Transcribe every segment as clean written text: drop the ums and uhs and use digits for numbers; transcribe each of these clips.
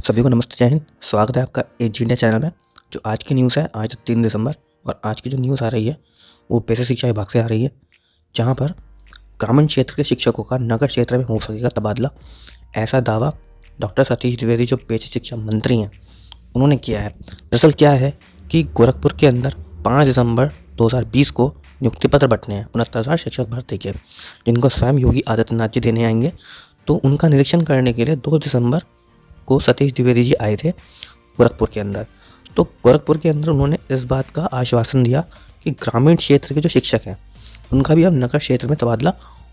सभी को नमस्ते, जय हिंद। स्वागत है आपका एज इंडिया चैनल में। जो आज की न्यूज़ है, आज 3 दिसंबर, और आज की जो न्यूज़ आ रही है वो बेसिक शिक्षा विभाग से आ रही है, जहां पर ग्रामीण क्षेत्र के शिक्षकों का नगर क्षेत्र में हो सकेगा तबादला। ऐसा दावा डॉक्टर सतीश द्विवेदी, जो बेसिक शिक्षा मंत्री हैं, उन्होंने किया है। दरअसल क्या है कि गोरखपुर के अंदर 5 दिसंबर 2020 को नियुक्ति पत्र बंटने हैं 69,000 शिक्षक भर्ती के, जिनको स्वयं योगी आदित्यनाथ जी देने आएंगे। तो उनका निरीक्षण करने के लिए 2 दिसंबर को सतीश द्विवेदी जी आए थे गोरखपुर के अंदर। तो गोरखपुर के अंदर उन्होंने इस बात का आश्वासन दिया कि ग्रामीण क्षेत्र के जो शिक्षक हैं उनका भी अब नगर क्षेत्र में तबादला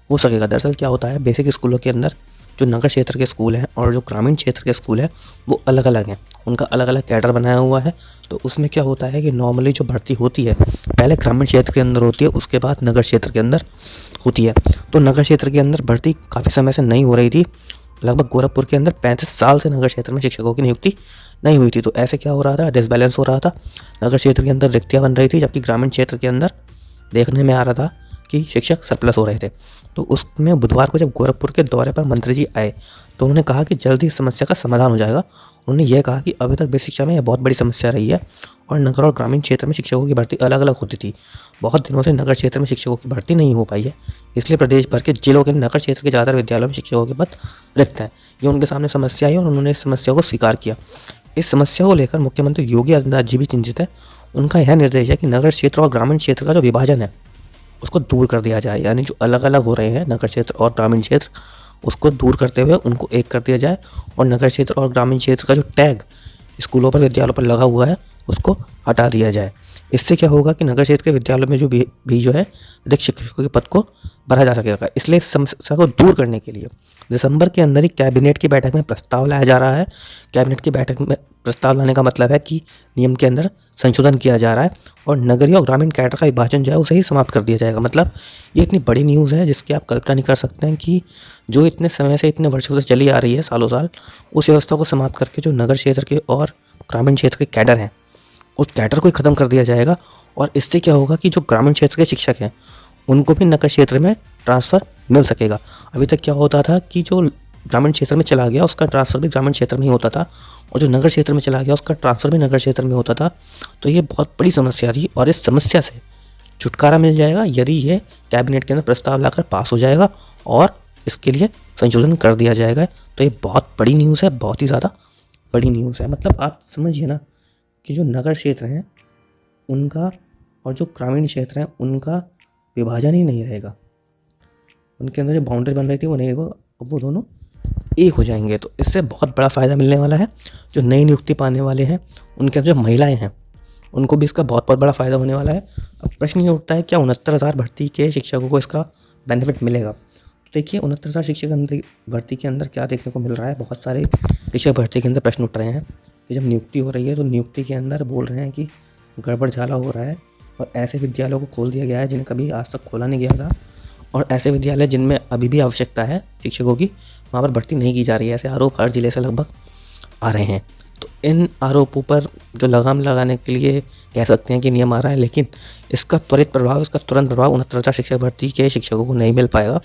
हो सकेगा। दरअसल क्या होता है, बेसिक स्कूलों के अंदर जो नगर क्षेत्र के स्कूल हैं और जो ग्रामीण क्षेत्र के स्कूल हैं वो अलग अलग हैं, उनका अलग अलग कैडर बनाया हुआ है। तो उसमें क्या होता है कि नॉर्मली जो भर्ती होती है पहले ग्रामीण क्षेत्र के अंदर होती है, उसके बाद नगर क्षेत्र के अंदर होती है। तो नगर क्षेत्र के अंदर भर्ती काफ़ी समय से नहीं हो रही थी। लगभग गोरखपुर के अंदर 35 साल से नगर क्षेत्र में शिक्षकों की नियुक्ति नहीं हुई थी। तो ऐसे क्या हो रहा था, डिसबैलेंस हो रहा था। नगर क्षेत्र के अंदर रिक्तियाँ बन रही थी, जबकि ग्रामीण क्षेत्र के अंदर देखने में आ रहा था कि शिक्षक सरप्लस हो रहे थे। तो उसमें बुधवार को जब गोरखपुर के दौरे पर मंत्री जी आए तो उन्होंने कहा कि जल्द ही इस समस्या का समाधान हो जाएगा। उन्होंने यह कहा कि अभी तक बेसिक शिक्षा में यह बहुत बड़ी समस्या रही है और नगर और ग्रामीण क्षेत्र में शिक्षकों की भर्ती अलग अलग होती थी। बहुत दिनों से नगर क्षेत्र में शिक्षकों की भर्ती नहीं हो पाई है, इसलिए प्रदेश भर के जिलों के नगर क्षेत्र के ज़्यादातर विद्यालयों में शिक्षकों के पद रिक्त हैं। ये उनके सामने समस्या आई और उन्होंने इस समस्या को स्वीकार किया। इस समस्या को लेकर मुख्यमंत्री योगी आदित्यनाथ जी भी चिंतित है। उनका यह निर्देश है कि नगर क्षेत्र और ग्रामीण क्षेत्र का जो विभाजन है उसको दूर कर दिया जाए, यानी जो अलग अलग हो रहे हैं नगर क्षेत्र और ग्रामीण क्षेत्र उसको दूर करते हुए उनको एक कर दिया जाए, और नगर क्षेत्र और ग्रामीण क्षेत्र का जो टैग स्कूलों पर विद्यालयों पर लगा हुआ है उसको हटा दिया जाए। इससे क्या होगा कि नगर क्षेत्र के विद्यालयों में जो भी जो है अधिक शिक्षकों के पद को भरा जा सकेगा। इसलिए इस समस्या को दूर करने के लिए दिसंबर के अंदर ही कैबिनेट की बैठक में प्रस्ताव लाया जा रहा है। कैबिनेट की बैठक में प्रस्ताव लाने का मतलब है कि नियम के अंदर संशोधन किया जा रहा है और नगरीय और ग्रामीण कैडर का विभाजन जो है उसे ही समाप्त कर दिया जाएगा। मतलब ये इतनी बड़ी न्यूज़ है जिसकी आप कल्पना नहीं कर सकते हैं कि जो इतने समय से, इतने वर्षों से चली आ रही है, सालों साल, उस व्यवस्था को समाप्त करके जो नगर क्षेत्र के और ग्रामीण क्षेत्र के कैडर हैं उस कैडर को ही ख़त्म कर दिया जाएगा। और इससे क्या होगा कि जो ग्रामीण क्षेत्र के शिक्षक हैं उनको भी नगर क्षेत्र में ट्रांसफ़र मिल सकेगा। अभी तक क्या होता था कि जो ग्रामीण क्षेत्र में चला गया उसका ट्रांसफ़र भी ग्रामीण क्षेत्र में ही होता था, और जो नगर क्षेत्र में चला गया उसका ट्रांसफ़र भी नगर क्षेत्र में होता था। तो ये बहुत बड़ी समस्या थी और इस समस्या से छुटकारा मिल जाएगा यदि ये कैबिनेट के अंदर प्रस्ताव लाकर पास हो जाएगा और इसके लिए संशोधन कर दिया जाएगा। तो ये बहुत बड़ी न्यूज़ है, बहुत ही ज़्यादा बड़ी न्यूज़ है। मतलब आप समझिए ना कि जो नगर क्षेत्र हैं उनका और जो ग्रामीण क्षेत्र हैं उनका विभाजन ही नहीं रहेगा, उनके अंदर जो बाउंड्री बन रही थी वो नहीं रहेगा, अब वो दोनों एक हो जाएंगे। तो इससे बहुत बड़ा फ़ायदा मिलने वाला है। जो नई नियुक्ति पाने वाले हैं उनके अंदर जो महिलाएं हैं उनको भी इसका बहुत बहुत बड़ा फ़ायदा होने वाला है। अब प्रश्न ये उठता है, क्या 69,000 भर्ती के शिक्षकों को इसका बेनिफिट मिलेगा? तो देखिए, 69,000 शिक्षक भर्ती के अंदर क्या देखने को मिल रहा है, बहुत सारे शिक्षक भर्ती के अंदर प्रश्न उठ रहे हैं कि जब नियुक्ति हो रही है तो नियुक्ति के अंदर बोल रहे हैं कि गड़बड़ झाला हो रहा है और ऐसे विद्यालयों को खोल दिया गया है जिन्हें कभी आज तक खोला नहीं गया था, और ऐसे विद्यालय जिनमें अभी भी आवश्यकता है शिक्षकों की वहाँ पर भर्ती नहीं की जा रही है। ऐसे आरोप हर जिले से लगभग आ रहे हैं। तो इन आरोपों पर जो लगाम लगाने के लिए कह सकते हैं कि नियम आ रहा है, लेकिन इसका त्वरित प्रभाव, इसका तुरंत प्रभाव 69,000 शिक्षक भर्ती के शिक्षकों को नहीं मिल पाएगा।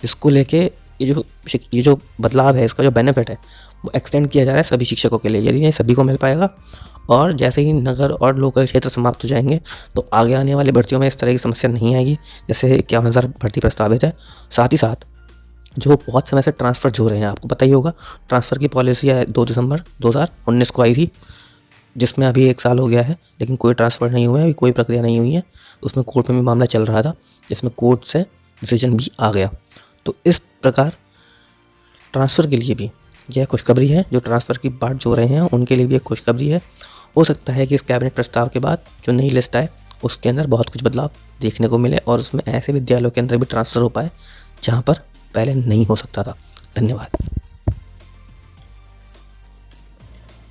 इसको लेके ये जो बदलाव है, इसका जो बेनिफिट है वो एक्सटेंड किया जा रहा है सभी शिक्षकों के लिए, यदि नहीं सभी को मिल पाएगा। और जैसे ही नगर और लोकल क्षेत्र समाप्त हो जाएंगे तो आगे आने वाली भर्तियों में इस तरह की समस्या नहीं आएगी। जैसे 51,000 भर्ती प्रस्तावित है। साथ ही साथ जो बहुत समय से ट्रांसफ़र जो रहे हैं, आपको पता ही होगा ट्रांसफ़र की पॉलिसी 2 दिसंबर 2019 को आई थी, जिसमें अभी 1 साल हो गया है लेकिन कोई ट्रांसफ़र नहीं हुआ है, अभी कोई प्रक्रिया नहीं हुई है। उसमें कोर्ट में भी मामला चल रहा था जिसमें कोर्ट से डिसीजन भी आ गया। तो इस प्रकार ट्रांसफ़र के लिए भी यह खुशखबरी है। जो ट्रांसफ़र की बात जो रहे हैं उनके लिए भी एक खुशखबरी है। हो सकता है कि इस कैबिनेट प्रस्ताव के बाद जो नई लिस्ट आए उसके अंदर बहुत कुछ बदलाव देखने को मिले और उसमें ऐसे विद्यालयों के अंदर भी ट्रांसफ़र हो पाए जहाँ पर पहले नहीं हो सकता था। धन्यवाद।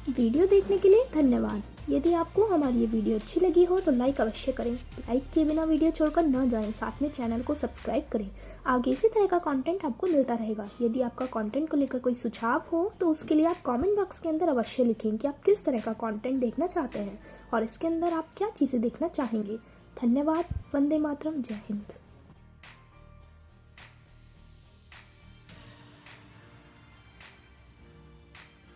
वीडियो देखने के लिए धन्यवाद। यदि आपको हमारी ये वीडियो अच्छी लगी हो तो लाइक अवश्य करें। लाइक किए बिना वीडियो छोड़कर न जाएं, साथ में चैनल को सब्सक्राइब करें। आगे इसी तरह का कंटेंट आपको मिलता रहेगा। यदि आपका कंटेंट को लेकर कोई सुझाव हो तो उसके लिए आप कमेंट बॉक्स के अंदर अवश्य लिखें कि आप किस तरह का कंटेंट देखना चाहते हैं और इसके अंदर आप क्या चीज़ें देखना चाहेंगे। धन्यवाद। वंदे मातरम। जय हिंद।